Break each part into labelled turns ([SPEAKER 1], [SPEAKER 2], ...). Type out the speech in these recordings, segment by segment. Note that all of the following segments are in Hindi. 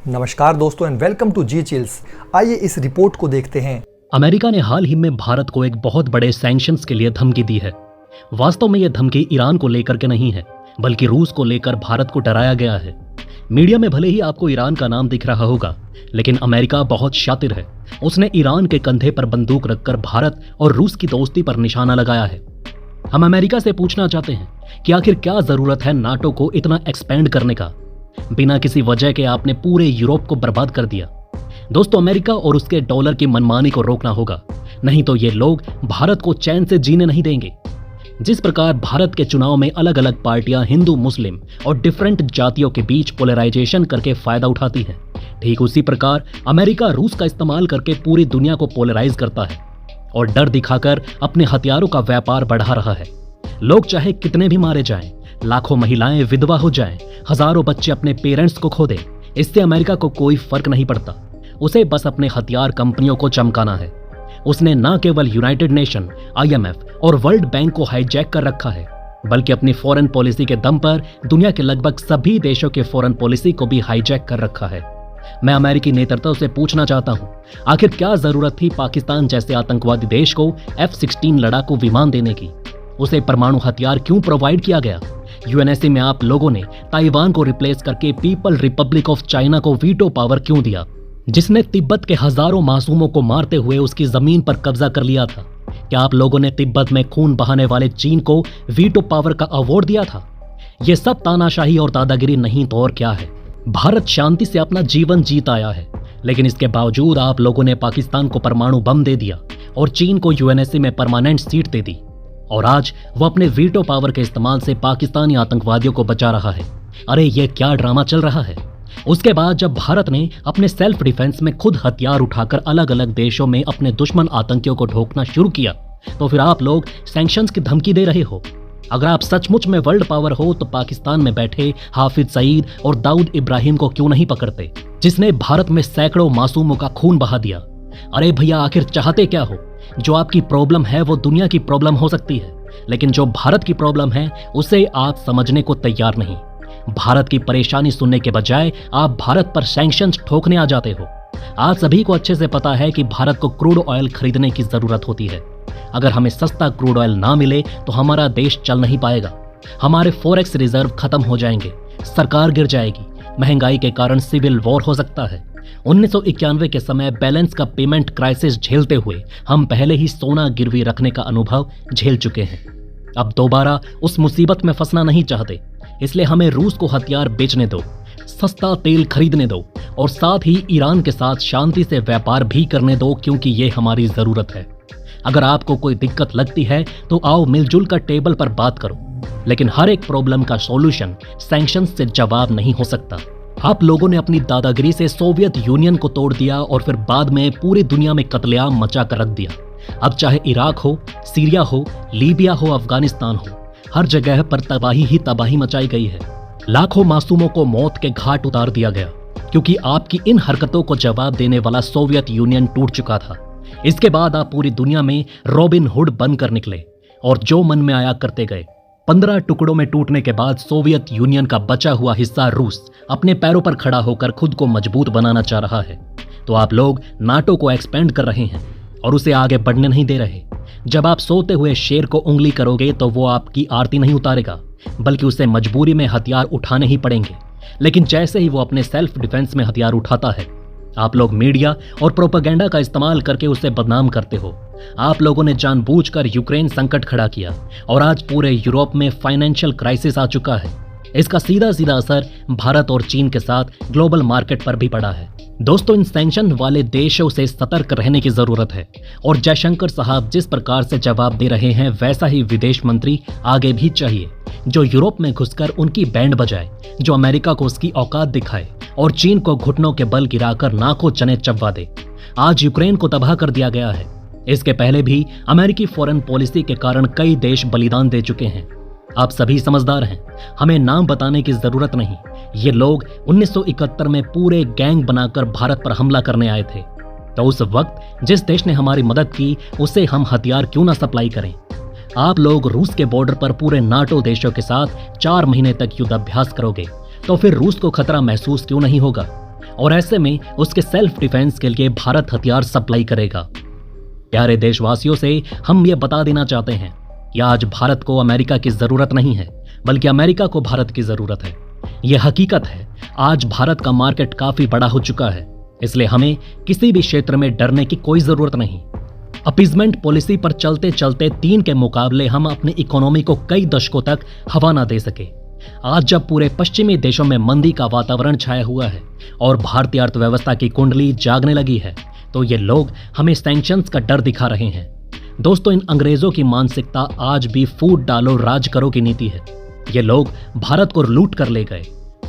[SPEAKER 1] नमस्कार दोस्तों एंड वेलकम टू जी चिल्स। आइए इस रिपोर्ट को देखते हैं।
[SPEAKER 2] अमेरिका ने हाल ही में भारत को एक बहुत बड़े सैंक्शंस के लिए धमकी दी है। वास्तव में यह धमकी ईरान को लेकर के नहीं है, बल्कि रूस को लेकर भारत को डराया गया है। मीडिया में भले ही आपको ईरान का नाम दिख रहा होगा, लेकिन अमेरिका बहुत शातिर है। उसने ईरान के कंधे पर बंदूक रखकर भारत और रूस की दोस्ती पर निशाना लगाया है। हम अमेरिका से पूछना चाहते हैं कि आखिर क्या जरूरत है नाटो को इतना एक्सपेंड करने का। बिना किसी वजह के आपने पूरे यूरोप को बर्बाद कर दिया। दोस्तों, अमेरिका और उसके डॉलर की मनमानी को रोकना होगा, नहीं तो ये लोग भारत को चैन से जीने नहीं देंगे। जिस प्रकार भारत के चुनाव में अलग अलग पार्टियां हिंदू, मुस्लिम और डिफरेंट जातियों के बीच पोलराइजेशन करके फायदा उठाती हैं, ठीक उसी प्रकार अमेरिका रूस का इस्तेमाल करके पूरी दुनिया को पोलराइज करता है और डर दिखाकर अपने हथियारों का व्यापार बढ़ा रहा है। लोग चाहे कितने भी मारे जाएं, लाखों महिलाएं विधवा हो जाएं, हजारों बच्चे अपने पेरेंट्स को खो दें, इससे अमेरिका को कोई फर्क नहीं पड़ता। उसे बस अपने हथियार कंपनियों को चमकाना है। उसने न केवल यूनाइटेड नेशन, IMF और वर्ल्ड बैंक को हाईजैक कर रखा है, बल्कि अपनी फॉरेन पॉलिसी के दम पर दुनिया के लगभग सभी देशों के फॉरेन पॉलिसी को भी हाईजैक कर रखा है। मैं अमेरिकी नेतृत्व से पूछना चाहता हूं, आखिर क्या जरूरत थी पाकिस्तान जैसे आतंकवादी देश को F-16 लड़ाकू विमान देने की? उसे परमाणु हथियार क्यों प्रोवाइड किया गया? UNSC में आप लोगों ने ताइवान को रिप्लेस करके पीपल रिपब्लिक ऑफ चाइना को वीटो पावर क्यों दिया, जिसने तिब्बत के हजारों मासूमों को मारते हुए उसकी जमीन पर कब्जा कर लिया था? क्या आप लोगों ने तिब्बत में खून बहाने वाले चीन को वीटो पावर का अवार्ड दिया था? यह सब तानाशाही और दादागिरी नहीं तो और क्या है। भारत शांति से अपना जीवन जीत आया है, लेकिन इसके बावजूद आप लोगों ने पाकिस्तान को परमाणु बम दे दिया और चीन को UNSC में परमानेंट सीट दे दी, और आज वो अपने वीटो पावर के इस्तेमाल से पाकिस्तानी आतंकवादियों को बचा रहा है। अरे ये क्या ड्रामा चल रहा है। उसके बाद जब भारत ने अपने सेल्फ डिफेंस में खुद हथियार उठाकर अलग अलग देशों में अपने दुश्मन आतंकियों को ढोकना शुरू किया, तो फिर आप लोग सैंक्शंस की धमकी दे रहे हो। अगर आप सचमुच में वर्ल्ड पावर हो तो पाकिस्तान में बैठे हाफिज सईद और दाऊद इब्राहिम को क्यों नहीं पकड़ते, जिसने भारत में सैकड़ों मासूमों का खून बहा दिया। अरे भैया, आखिर चाहते क्या हो? जो आपकी प्रॉब्लम है वो दुनिया की प्रॉब्लम हो सकती है, लेकिन जो भारत की प्रॉब्लम है उसे आप समझने को तैयार नहीं। भारत की परेशानी सुनने के बजाय आप भारत पर सैंक्शंस ठोकने आ जाते हो। आप सभी को अच्छे से पता है कि भारत को क्रूड ऑयल खरीदने की जरूरत होती है। अगर हमें सस्ता क्रूड ऑयल ना मिले तो हमारा देश चल नहीं पाएगा। हमारे फॉरेक्स रिजर्व खत्म हो जाएंगे, सरकार गिर जाएगी, महंगाई के कारण सिविल वॉर हो सकता है। 1991 के समय बैलेंस का पेमेंट क्राइसिस झेलते हुए हम पहले ही सोना गिरवी रखने का अनुभव झेल चुके हैं। अब दोबारा उस मुसीबत में फंसना नहीं चाहते, इसलिए हमें रूस को हथियार बेचने दो, सस्ता तेल खरीदने दो और साथ ही ईरान के साथ शांति से व्यापार भी करने दो, क्योंकि ये हमारी जरूरत है। अगर आपको कोई दिक्कत लगती है तो आओ मिलजुल कर टेबल पर बात करो, लेकिन हर एक प्रॉब्लम का सॉल्यूशन सैंक्शंस से जवाब नहीं हो सकता। आप लोगों ने अपनी दादागिरी से सोवियत यूनियन को तोड़ दिया और फिर बाद में पूरी दुनिया में कत्लेआम मचा कर रख दिया। अब चाहे इराक हो, सीरिया हो, लीबिया हो, अफगानिस्तान हो, हर जगह पर तबाही ही तबाही मचाई गई है। लाखों मासूमों को मौत के घाट उतार दिया गया, क्योंकि आपकी इन हरकतों को जवाब देने वाला सोवियत यूनियन टूट चुका था। इसके बाद आप पूरी दुनिया में रॉबिन हुड बनकर निकले और जो मन में आया करते गए। 15 टुकड़ों में टूटने के बाद सोवियत यूनियन का बचा हुआ हिस्सा रूस अपने पैरों पर खड़ा होकर खुद को मजबूत बनाना चाह रहा है। तो आप लोग नाटो को एक्सपेंड कर रहे हैं और उसे आगे बढ़ने नहीं दे रहे। जब आप सोते हुए शेर को उंगली करोगे तो वो आपकी आरती नहीं उतारेगा, बल्कि उसे मजबूरी में हथियार उठाने ही पड़ेंगे। लेकिन जैसे ही वो अपने सेल्फ डिफेंस में हथियार उठाता है, आप लोग मीडिया और प्रोपेगेंडा का इस्तेमाल करके उसे बदनाम करते हो। आप लोगों ने जानबूझकर यूक्रेन संकट खड़ा किया और आज पूरे यूरोप में फाइनेंशियल क्राइसिस आ चुका है। इसका सीधा सीधा असर भारत और चीन के साथ ग्लोबल मार्केट पर भी पड़ा है। दोस्तों, इन सैंक्शन वाले देशों से सतर्क रहने की जरूरत है और जयशंकर साहब जिस प्रकार से जवाब दे रहे हैं वैसा ही विदेश मंत्री आगे भी चाहिए, जो यूरोप में घुसकर उनकी बैंड बजाए, जो अमेरिका को उसकी औकात दिखाए और चीन को घुटनों के बल गिराकर नाकों चने चबवा दे। आज यूक्रेन को तबाह कर दिया गया है। इसके पहले भी अमेरिकी फॉरेन पॉलिसी के कारण कई देश बलिदान दे चुके हैं। आप सभी समझदार हैं, हमें नाम बताने की जरूरत नहीं। ये लोग 1971 में पूरे गैंग बनाकर भारत पर हमला करने आए थे। तो उस वक्त जिस देश ने हमारी मदद की उसे हम हथियार क्यों ना सप्लाई करें। आप लोग रूस के बॉर्डर पर पूरे नाटो देशों के साथ 4 महीने तक युद्ध अभ्यास करोगे, तो फिर रूस को खतरा महसूस क्यों नहीं होगा? और ऐसे में उसके सेल्फ डिफेंस के लिए भारत हथियार सप्लाई करेगा। प्यारे देशवासियों से हम ये बता देना चाहते हैं कि आज भारत को अमेरिका की जरूरत नहीं है, बल्कि अमेरिका को भारत की जरूरत है। यह हकीकत है। आज भारत का मार्केट काफी बड़ा हो चुका है, इसलिए हमें किसी भी क्षेत्र में डरने की कोई जरूरत नहीं। अपीजमेंट पॉलिसी पर चलते चलते 3 के मुकाबले हम अपनी इकोनॉमी को कई दशकों तक हवा ना दे सके। आज जब पूरे पश्चिमी देशों में मंदी का वातावरण छाया हुआ है और भारतीय अर्थव्यवस्था की कुंडली जागने लगी है, तो ये लोग हमें सैंक्शंस का डर दिखा रहे हैं। दोस्तों, इन अंग्रेजों की मानसिकता आज भी फूट डालो राज करो की नीति है। ये लोग भारत को लूट कर ले गए,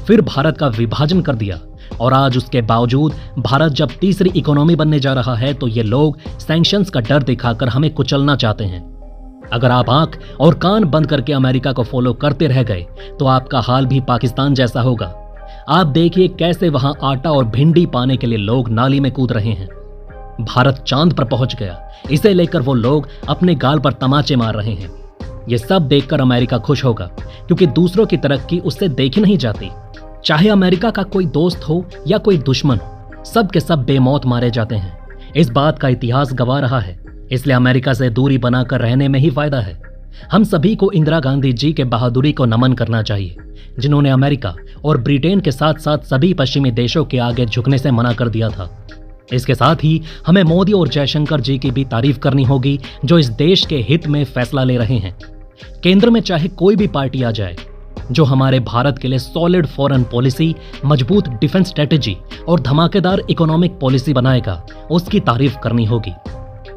[SPEAKER 2] फिर भारत का विभाजन कर दिया, और आज उसके बावजूद भारत जब तीसरी इकोनॉमी बनने जा रहा है तो ये लोग सैंक्शंस का डर दिखाकर हमें कुचलना चाहते हैं। अगर आप आंख और कान बंद करके अमेरिका को फॉलो करते रह गए तो आपका हाल भी पाकिस्तान जैसा होगा। आप देखिए कैसे वहां आटा और भिंडी पाने के लिए लोग नाली में कूद रहे हैं। भारत चांद पर पहुंच गया, इसे लेकर वो लोग अपने गाल पर तमाचे मार रहे हैं। ये सब देखकर अमेरिका खुश होगा, क्योंकि दूसरों की तरक्की उससे देखी नहीं जाती। चाहे अमेरिका का कोई दोस्त हो या कोई दुश्मन हो, सब के सब बेमौत मारे जाते हैं। इस बात का इतिहास गवाह रहा है, इसलिए अमेरिका से दूरी बनाकर रहने में ही फायदा है। हम सभी को इंदिरा गांधी जी के बहादुरी को नमन करना चाहिए, जिन्होंने अमेरिका और ब्रिटेन के साथ साथ सभी पश्चिमी देशों के आगे झुकने से मना कर दिया था। इसके साथ ही हमें मोदी और जयशंकर जी की भी तारीफ करनी होगी, जो इस देश के हित में फैसला ले रहे हैं। केंद्र में चाहे कोई भी पार्टी आ जाए, जो हमारे भारत के लिए सॉलिड फॉरेन पॉलिसी, मजबूत डिफेंस स्ट्रेटेजी और धमाकेदार इकोनॉमिक पॉलिसी बनाएगा, उसकी तारीफ करनी होगी।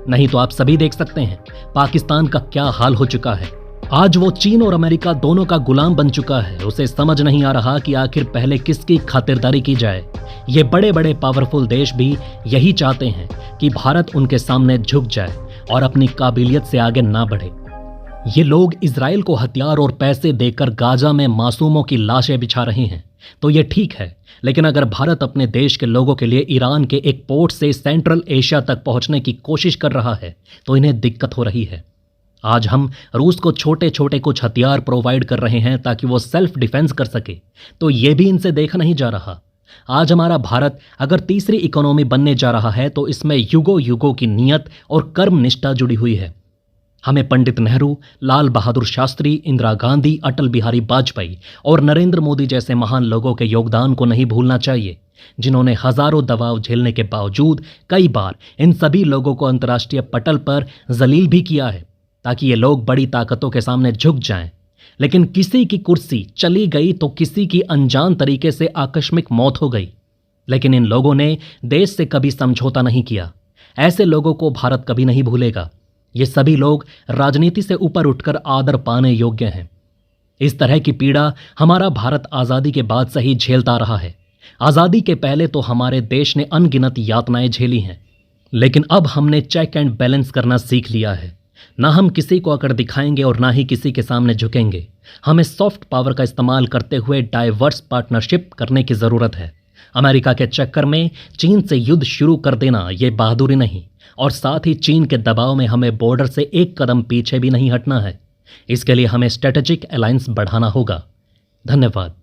[SPEAKER 2] नहीं तो आप सभी देख सकते हैं पाकिस्तान का क्या हाल हो चुका है। आज वो चीन और अमेरिका दोनों का गुलाम बन चुका है। उसे समझ नहीं आ रहा कि आखिर पहले किसकी खातिरदारी की जाए। ये बड़े बड़े पावरफुल देश भी यही चाहते हैं कि भारत उनके सामने झुक जाए और अपनी काबिलियत से आगे ना बढ़े। ये लोग इजराइल को हथियार और पैसे देकर गाजा में मासूमों की लाशें बिछा रहे हैं, तो ये ठीक है। लेकिन अगर भारत अपने देश के लोगों के लिए ईरान के एक पोर्ट से सेंट्रल एशिया तक पहुंचने की कोशिश कर रहा है, तो इन्हें दिक्कत हो रही है। आज हम रूस को छोटे छोटे कुछ हथियार प्रोवाइड कर रहे हैं ताकि वो सेल्फ डिफेंस कर सके, तो ये भी इनसे देखा नहीं जा रहा। आज हमारा भारत अगर तीसरी इकोनॉमी बनने जा रहा है तो इसमें युगों युगों की नियत और कर्म निष्ठा जुड़ी हुई है। हमें पंडित नेहरू, लाल बहादुर शास्त्री, इंदिरा गांधी, अटल बिहारी वाजपेयी और नरेंद्र मोदी जैसे महान लोगों के योगदान को नहीं भूलना चाहिए, जिन्होंने हजारों दबाव झेलने के बावजूद कई बार इन सभी लोगों को अंतर्राष्ट्रीय पटल पर जलील भी किया है, ताकि ये लोग बड़ी ताकतों के सामने झुक जाएं। लेकिन किसी की कुर्सी चली गई तो किसी की अनजान तरीके से आकस्मिक मौत हो गई। लेकिन इन लोगों ने देश से कभी समझौता नहीं किया। ऐसे लोगों को भारत कभी नहीं भूलेगा। ये सभी लोग राजनीति से ऊपर उठकर आदर पाने योग्य हैं। इस तरह की पीड़ा हमारा भारत आज़ादी के बाद से ही झेलता रहा है। आज़ादी के पहले तो हमारे देश ने अनगिनत यातनाएं झेली हैं, लेकिन अब हमने चेक एंड बैलेंस करना सीख लिया है। ना हम किसी को अकड़ दिखाएंगे और ना ही किसी के सामने झुकेंगे। हमें सॉफ्ट पावर का इस्तेमाल करते हुए डाइवर्स पार्टनरशिप करने की ज़रूरत है। अमेरिका के चक्कर में चीन से युद्ध शुरू कर देना ये बहादुरी नहीं, और साथ ही चीन के दबाव में हमें बॉर्डर से एक कदम पीछे भी नहीं हटना है। इसके लिए हमें स्ट्रेटेजिक अलायंस बढ़ाना होगा। धन्यवाद।